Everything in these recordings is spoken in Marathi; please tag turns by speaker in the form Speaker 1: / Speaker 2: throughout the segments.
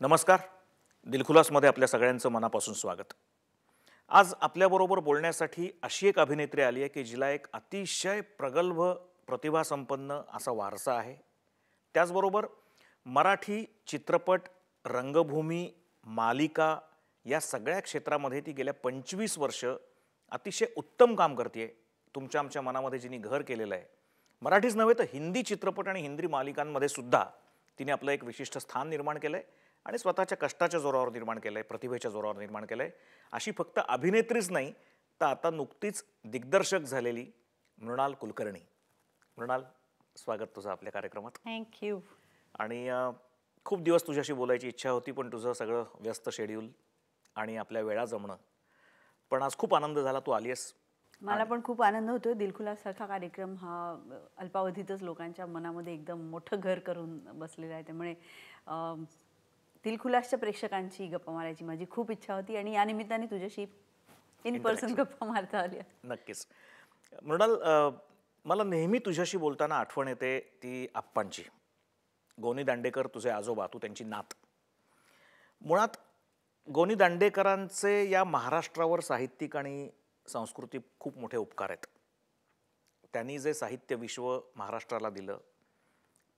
Speaker 1: नमस्कार. दिलखुलासमध्ये आपल्या सगळ्यांचं मनापासून स्वागत. आज आपल्याबरोबर बोलण्यासाठी अशी एक अभिनेत्री आली आहे की जिला एक अतिशय प्रगल्भ प्रतिभासंपन्न असा वारसा आहे. त्याचबरोबर मराठी चित्रपट, रंगभूमी, मालिका या सगळ्या क्षेत्रामध्ये ती गेल्या 25 वर्ष अतिशय उत्तम काम करते आहे. तुमच्या आमच्या मनामध्ये जिने घर केलेलं आहे. मराठीच नव्हे तर हिंदी चित्रपट आणि हिंदी मालिकांमध्ये सुद्धा तिने आपलं एक विशिष्ट स्थान निर्माण केलं आहे आणि स्वतःच्या कष्टाच्या जोरावर निर्माण केलं आहे, प्रतिभेच्या जोरावर निर्माण केलं आहे. अशी फक्त अभिनेत्रीच नाही तर आता नुकतीच दिग्दर्शक झालेली मृणाल कुलकर्णी. मृणाल, स्वागत तुझं आपल्या कार्यक्रमात.
Speaker 2: थँक्यू.
Speaker 1: आणि खूप दिवस तुझ्याशी बोलायची इच्छा होती, पण तुझं सगळं व्यस्त शेड्यूल आणि आपल्या वेळा जमणं. पण आज खूप आनंद झाला तू आली आहेस.
Speaker 2: मला पण खूप आनंद होतो. दिलखुलासारखा कार्यक्रम हा अल्पावधीतच लोकांच्या मनामध्ये एकदम मोठं घर करून बसलेला आहे. त्यामुळे दिलखुलासच्या प्रेक्षकांची गप्पा मारायची माझी खूप इच्छा होती आणि या निमित्ताने तुझ्याशी इन पर्सन गप्पा मारता आल्या.
Speaker 1: नक्कीच. मृणाल, मला नेहमी तुझ्याशी बोलताना आठवण येते ती आप्पांची. गोनी दांडेकर तुझे आजोबा, तू त्यांची नात. मुळात गोनी दांडेकरांचे या महाराष्ट्रावर साहित्यिक आणि सांस्कृतिक खूप मोठे उपकार आहेत. त्यांनी जे साहित्य विश्व महाराष्ट्राला दिलं,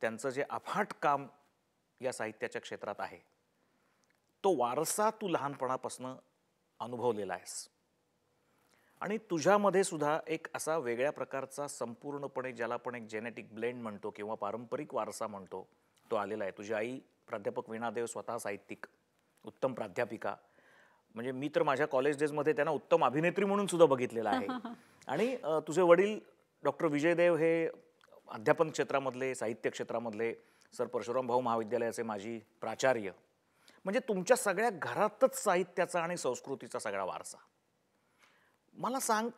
Speaker 1: त्यांचं जे अफाट काम या साहित्याच्या क्षेत्रात आहे, तो वारसा तू लहानपणापासून अनुभवलेला आहेस. आणि तुझ्यामध्ये सुद्धा एक असा वेगळ्या प्रकारचा संपूर्णपणे, ज्याला आपण एक जेनेटिक ब्लेंड म्हणतो किंवा पारंपरिक वारसा म्हणतो, तो आलेला आहे. तुझी आई प्राध्यापक वीणादेव स्वतः साहित्यिक, उत्तम प्राध्यापिका. म्हणजे मी तर माझ्या कॉलेज डेजमध्ये त्यांना उत्तम अभिनेत्री म्हणून सुद्धा बघितलेलं आहे. आणि तुझे वडील डॉक्टर विजय देव हे अध्यापन क्षेत्रामधले, साहित्य क्षेत्रामधले, सर परशुराम भाऊ महाविद्यालयाचे माजी प्राचार्य. म्हणजे तुमच्या सगळ्या घरातच साहित्याचा आणि संस्कृतीचा सगळा वारसा. मला सांग,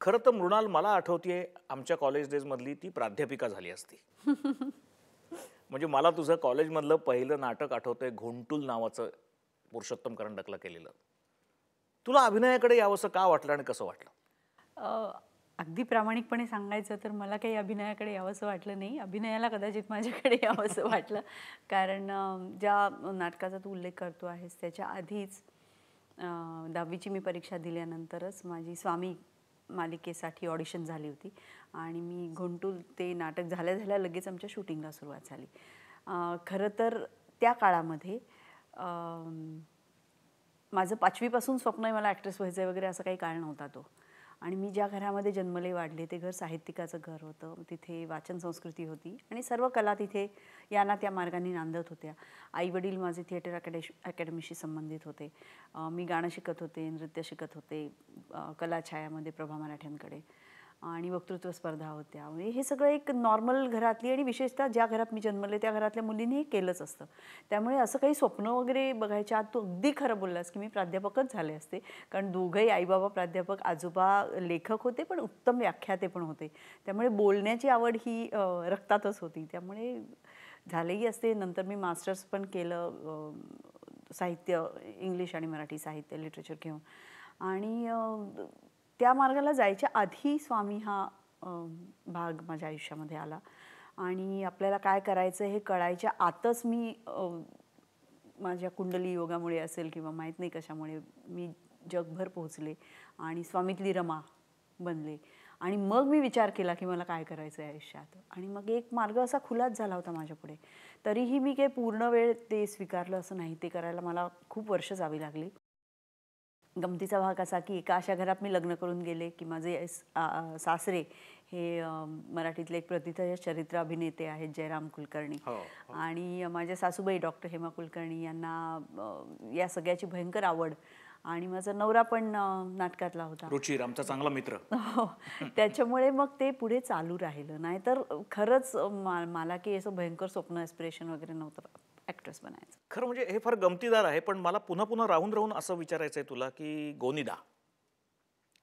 Speaker 1: खरं तर मृणाल मला आठवतेय आमच्या कॉलेज डेजमधली ती प्राध्यापिका झाली असती. म्हणजे मला तुझं कॉलेजमधलं पहिलं नाटक आठवतंय, घोंटूल नावाचं, पुरुषोत्तम करंडकला केलेलं. तुला अभिनयाकडे यावंसं का वाटलं आणि कसं वाटलं?
Speaker 2: अगदी प्रामाणिकपणे सांगायचं तर मला काही अभिनयाकडे यावंसं वाटलं नाही. अभिनयाला कदाचित माझ्याकडे यावंसं वाटलं. कारण ज्या नाटकाचा तू उल्लेख करतो आहेस त्याच्या आधीच 10वीची मी परीक्षा दिल्यानंतरच माझी स्वामी मालिकेसाठी ऑडिशन झाली होती आणि मी घोंटूल ते नाटक झाल्या झाल्या लगेच आमच्या शूटिंगला सुरुवात झाली. खरं तर त्या काळामध्ये माझं 5वीपासून स्वप्न आहे मला ॲक्ट्रेस व्हायचं आहे वगैरे, असं काही काळ नव्हता तो. आणि मी ज्या घरामध्ये जन्मले वाढले ते घर साहित्यिकाचं घर होतं. तिथे वाचन संस्कृती होती आणि सर्व कला तिथे या ना त्या मार्गाने नांदत होत्या. आईवडील माझे थिएटर अकॅडमीशी संबंधित होते. मी गाणं शिकत होते, नृत्य शिकत होते, कलाछायामध्ये प्रभा मराठ्यांकडे, आणि वक्तृत्व स्पर्धा होत्या. म्हणजे हे सगळं एक नॉर्मल घरातली, आणि विशेषतः ज्या घरात मी जन्मले त्या घरातल्या मुलींनी हे केलंच असतं. त्यामुळे असं काही स्वप्न वगैरे बघायच्या आत तू अगदी खरं बोललास की मी प्राध्यापकच झाले असते. कारण दोघंही आईबाबा प्राध्यापक, आजोबा लेखक होते पण उत्तम व्याख्याते पण होते. त्यामुळे बोलण्याची आवड ही रक्तातच होती. त्यामुळे झालेही असते. नंतर मी मास्टर्स पण केलं साहित्य, इंग्लिश आणि मराठी साहित्य, लिटरेचर घेऊन. आणि त्या मार्गाला जायच्या आधी स्वामी हा भाग माझ्या आयुष्यामध्ये आला. आणि आपल्याला काय करायचं हे कळायच्या आतच मी माझ्या कुंडली योगामुळे असेल किंवा माहीत नाही कशामुळे मी जगभर पोहोचले आणि स्वामीतली रमा बनले. आणि मग मी विचार केला की मला काय करायचं आहे आयुष्यात. आणि मग एक मार्ग असा खुलाच झाला होता माझ्यापुढे. तरीही मी काही पूर्ण वेळ ते स्वीकारलं असं नाही. ते करायला मला खूप वर्ष जावी लागली. गमतीचा भाग असा की एका अशा घरात मी लग्न करून गेले की माझे सासरे हे मराठीतले एक प्रथित चरित्र अभिनेते आहेत, जयराम कुलकर्णी. आणि माझ्या सासूबाई डॉक्टर हेमा कुलकर्णी यांना या सगळ्याची भयंकर आवड. आणि माझा नवरा पण नाटकातला होता,
Speaker 1: रुचिर, आमचा चांगला मित्र.
Speaker 2: त्याच्यामुळे मग ते पुढे चालू राहिलं. नाहीतर खरंच मला की असं भयंकर स्वप्न, एस्पिरेशन वगैरे नव्हतं ॲक्ट्रेस बनायचं.
Speaker 1: खरं म्हणजे हे फार गमतीदार आहे. पण मला पुन्हा पुन्हा राहून राहून असं विचारायचं आहे तुला की गोनीदा,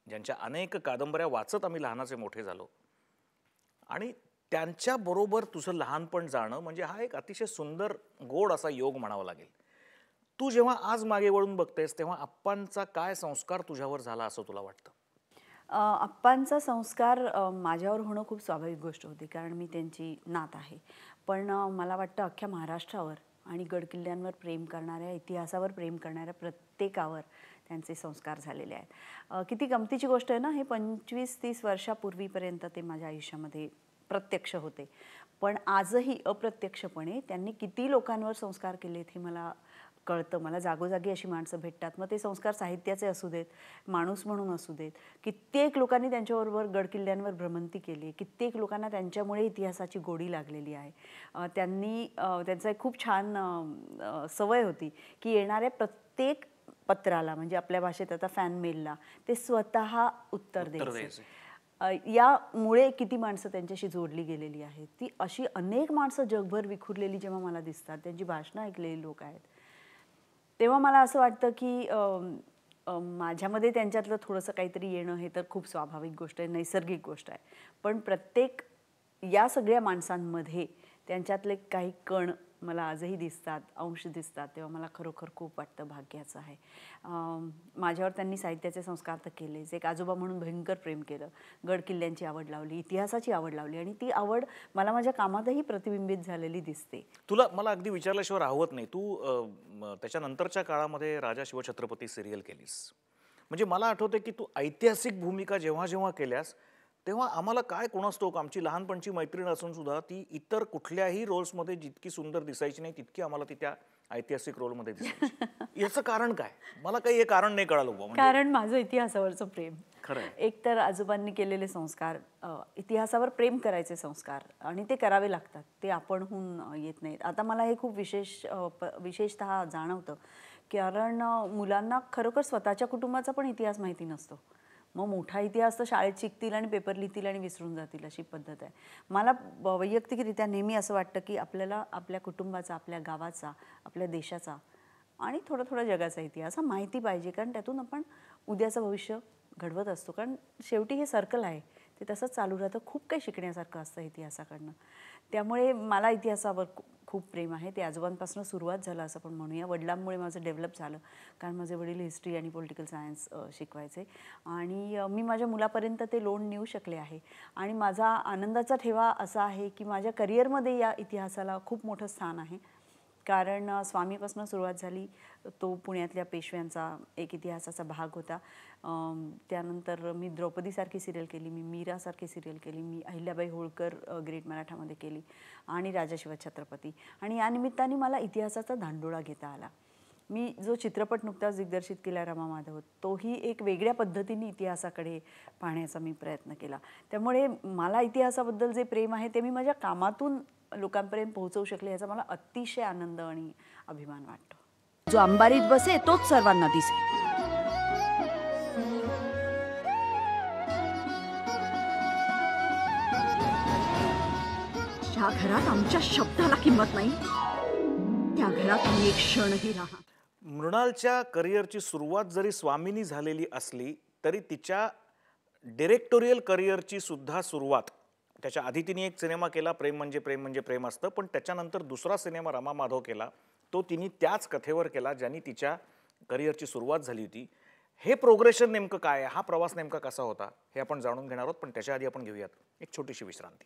Speaker 1: ज्यांच्या अनेक कादंबऱ्या वाचत आम्ही लहानाचे मोठे झालो, आणि त्यांच्याबरोबर तुझं लहानपण जाणं म्हणजे हा एक अतिशय सुंदर गोड असा योग म्हणावा लागेल. तू जेव्हा आज मागे वळून बघतेस तेव्हा आप्पांचा काय संस्कार तुझ्यावर झाला असं तुला वाटतं?
Speaker 2: आप्पांचा संस्कार माझ्यावर होणं खूप स्वाभाविक गोष्ट होती, कारण मी त्यांची नात आहे. पण मला वाटतं अख्ख्या महाराष्ट्रावर आणि गडकिल्ल्यांवर प्रेम करणाऱ्या, इतिहासावर प्रेम करणाऱ्या प्रत्येकावर त्यांचे संस्कार झालेले आहेत. किती गमतीची गोष्ट आहे ना, हे 25-30 वर्षापूर्वीपर्यंत ते माझ्या आयुष्यामध्ये प्रत्यक्ष होते, पण आजही अप्रत्यक्षपणे त्यांनी किती लोकांवर संस्कार केलेत हे मला कळतं. मला जागोजागी अशी माणसं भेटतात, मग ते संस्कार साहित्याचे असू देत, माणूस म्हणून असू देत. कित्येक लोकांनी त्यांच्याबरोबर गडकिल्ल्यांवर भ्रमंती केली, कित्येक लोकांना त्यांच्यामुळे इतिहासाची गोडी लागलेली आहे. त्यांचा एक खूप छान सवय होती की येणाऱ्या प्रत्येक पत्राला, म्हणजे आपल्या भाषेत आता फॅन मेलला, ते स्वतः उत्तर द्यायचे. यामुळे किती माणसं त्यांच्याशी जोडली गेलेली आहेत. ती अशी अनेक माणसं जगभर विखुरलेली जेव्हा मला दिसतात, त्यांची भाषणं ऐकलेली लोक आहेत, तेव्हा मला असं वाटतं की माझ्यामध्ये त्यांच्यातलं थोडंसं काहीतरी येणं हे तर खूप स्वाभाविक गोष्ट आहे, नैसर्गिक गोष्ट आहे. पण प्रत्येक या सगळ्या माणसांमध्ये त्यांच्यातले काही कण मला आजही दिसतात, अंश दिसतात, तेव्हा मला खरोखर खूप वाटतं भाग्याचं आहे. माझ्यावर त्यांनी साहित्याचे संस्कार तर केलेच, एक आजोबा म्हणून भयंकर प्रेम केलं, गडकिल्ल्यांची आवड लावली, इतिहासाची आवड लावली, आणि ती आवड मला माझ्या कामातही प्रतिबिंबित झालेली दिसते.
Speaker 1: मला अगदी विचारल्याशिवाय राहवत नाही, तू त्याच्यानंतरच्या काळामध्ये राजा शिवछत्रपती सिरियल केलीस. म्हणजे मला आठवतं की तू ऐतिहासिक भूमिका जेव्हा जेव्हा केल्यास तेव्हा आम्हाला काय कोणास ठाऊक, आमची लहानपणची मैत्रीण असून सुद्धा ती इतर कुठल्याही रोल्समध्ये जितकी सुंदर दिसायची नाही तितकी आम्हाला ती त्या ऐतिहासिक रोलमध्ये दिसायची. याचं कारण काय? मला काही हे कारण नाही कळालं बुवा.
Speaker 2: कारण माझं इतिहासावरचं प्रेम.
Speaker 1: खरं.
Speaker 2: एक तर आजोबांनी केलेले संस्कार, इतिहासावर प्रेम करायचे संस्कार, आणि ते करावे लागतात, ते आपणहून येत नाहीत. आता मला हे खूप विशेषतः जाणवतं, कारण मुलांना खरोखर स्वतःच्या कुटुंबाचा पण इतिहास माहिती नसतो. मग मोठा इतिहास तर शाळेत शिकतील आणि पेपर लिहितील आणि विसरून जातील, अशी पद्धत आहे. मला वैयक्तिकरित्या नेहमी असं वाटतं की आपल्याला आपल्या कुटुंबाचा, आपल्या गावाचा, आपल्या देशाचा आणि थोडा थोडा जगाचा इतिहास हा माहिती पाहिजे, कारण त्यातून आपण उद्याचं भविष्य घडवत असतो. कारण शेवटी हे सर्कल आहे, ते तसंच चालू राहतं. खूप काही शिकण्यासारखं असतं इतिहासाकडनं. त्यामुळे मला इतिहासावर खूप प्रेम आहे. ते आजोबांपासून सुरुवात झालं असं पण म्हणूया. वडिलांमुळे माझं डेव्हलप झालं, कारण माझे वडील हिस्ट्री आणि पॉलिटिकल सायन्स शिकवायचे, आणि मी माझ्या मुलापर्यंत ते लोण नेऊ शकले आहे. आणि माझा आनंदाचा ठेवा असा आहे की माझ्या करिअरमध्ये या इतिहासाला खूप मोठं स्थान आहे, कारण स्वामीपासून सुरुवात झाली, तो पुण्यातल्या पेशव्यांचा एक इतिहासाचा भाग होता. त्यानंतर मी द्रौपदीसारखी सिरियल केली, मी मीरासारखी सिरियल केली, मी अहिल्याबाई होळकर ग्रेट मराठामध्ये केली, आणि राजा शिवछत्रपती. आणि या निमित्ताने मला इतिहासाचा धांडोळा घेता आला. मी जो चित्रपट नुकताच दिग्दर्शित केला रमा माधव, तोही एक वेगळ्या पद्धतीने इतिहासाकडे पाहण्याचा मी प्रयत्न केला. त्यामुळे मला इतिहासाबद्दल जे प्रेम आहे ते मी माझ्या कामातून लोकांपर्यंत पोहोचवू शकले, याचा मला अतिशय आनंद आणि अभिमान वाटतो. जो अंबारीत बसे तोच सर्वांना दिसे. ज्या घरात आमच्या शब्दाला किंमत नाही, त्या घरात मी एक क्षणही राहा.
Speaker 1: मृणालच्या करिअरची सुरुवात जरी स्वामीनी झालेली असली तरी तिच्या डिरेक्टोरियल करिअरची सुद्धा सुरुवात, त्याच्या आधी तिने एक सिनेमा केला, प्रेम म्हणजे प्रेम म्हणजे प्रेम असतं, पण त्याच्यानंतर दुसरा सिनेमा रमा माधव केला, तो तिने त्याच कथेवर केला ज्यांनी तिच्या करिअरची सुरुवात झाली होती. हे प्रोग्रेशन नेमकं काय आहे, हा प्रवास नेमका कसा होता, हे आपण जाणून घेणार आहोत. पण त्याच्या आधी आपण घेऊयात एक छोटीशी विश्रांती.